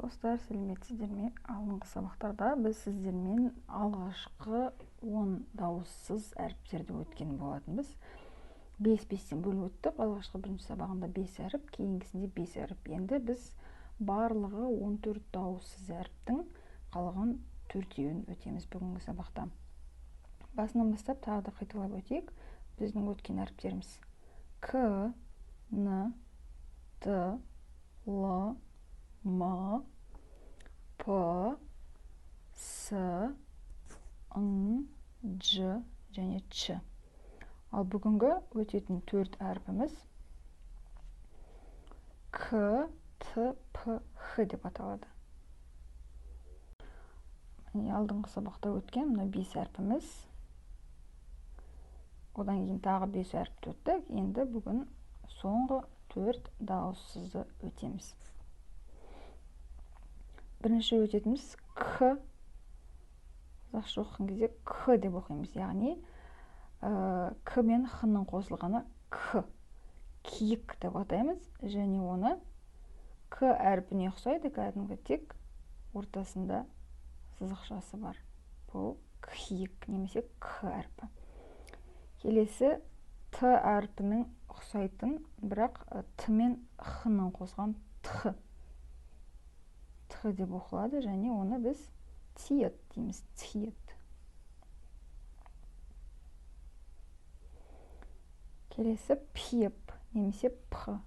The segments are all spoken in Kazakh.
Достар, сәлеметсіздер ме? Алдыңғы сабақтарда біз сіздермен алғашқы 10 дауыссыз әріптерді өткен болатынбыз. 5-5-тен бөліп өттік. Алғашқы бірінші сабағында 5 әріп, кейінгісінде 5 әріп. Енді біз барлығы 14 дауыссыз әріптің қалған 4-еуін өтеміз бүгінгі сабақта. Басынан бастап тағы да қайталап өтейік. Біздің өткен әріптеріміз К, Н, Т, Л, М, П, С, Н, Ж және Ч. Ал бүгінгі өтетін 4 әрпіміз К, Т, П, Х деп аталады. Алдыңғы сабақта өткен 5 әрпіміз. Одан кейін тағы 5 әріпті өттік. Енді бүгін соңғы 4 дауыссызды өтеміз. Бірінші өтетіміз К. Жақсы оқыған кезде К деп оқимыз. Яғни К мен Х-ның қосылғаны К. Киік деп атаймыз. Және оны К әрпіне ұқсайды, кәдімгі тек ортасында сызықшасы бар. Бұл киік немесе К әрпі. Келесі Т әрпінің ұқсайтын, бірақ Т мен Х-ның қосылған Т. Т деп оқылады, және оны біз тиет дейміз. Тиет. Келесі пеп немесе П.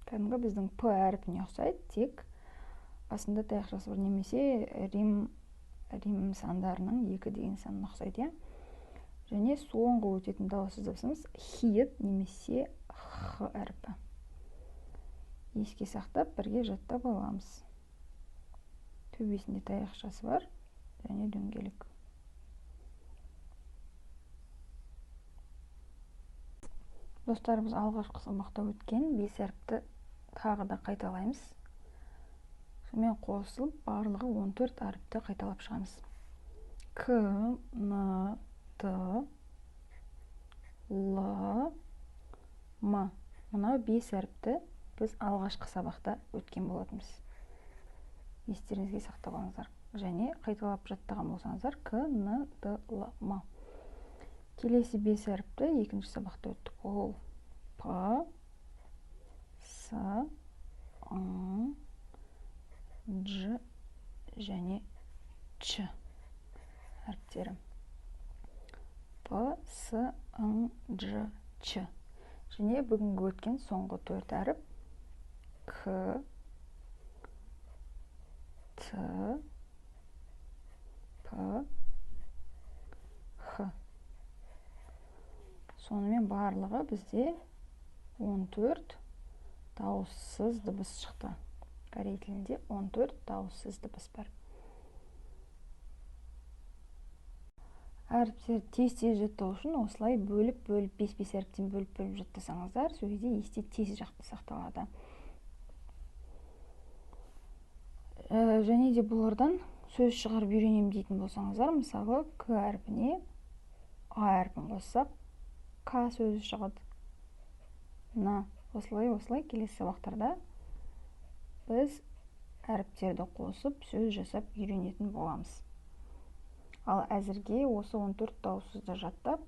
Кәдімгі біздің П әрпіне ұқсайды, тек басында таяқшасы бар, немесе рим сандарының 2 деген санына ұқсайды. Және соңғы өтетін дауыссыз дыбысымыз хиет немесе Х әрпі. Еске сақтап, бірге жаттап аламыз. Төбесінде таяқшасы бар және дөңгелек. Достарымыз, алғашқы сабақта өткен 5 әріпті тағы да қайталаймыз. Сонымен қосылып, барлығы 14 әріпті қайталап шығамыз. К, Н, Т, Л, М. Мынау 5 әріпті біз алғашқы сабақта өткен болатынбыз. Естеріңізге сақтап алыңыздар. Және қайталап жаттаған болсаңыздар К, Н, Т, Л, М. Келесі 5 әріпті екінші сабақта өттік. Ол П, С, Н, Ж және Ч әріптері. П, С, Н, Ж, Ч. Және бүгінгі өткен соңғы 4 әріп К, Т, П, Х. Сонымен барлығы бізде 14 дауыссыз дыбыс шықты. Корей тілінде 14 дауыссыз дыбыс бар. Әріптер тез-тез жаттау үшін осылай бөліп 5-5 әріптен бөліп жаттасаңыздар, сол кезде есте тез жақты сақталады. Және де бұлардан сөз шығарып үйренем дейтін болсаңыздар, мысалы К әрпіне А әрпін қоссақ, К сөзі шығады. Осылай келесі сабақтарда біз әріптерді қосып сөз жасап үйренетін боламыз. Ал әзірге осы 14 дауыссызды жаттап,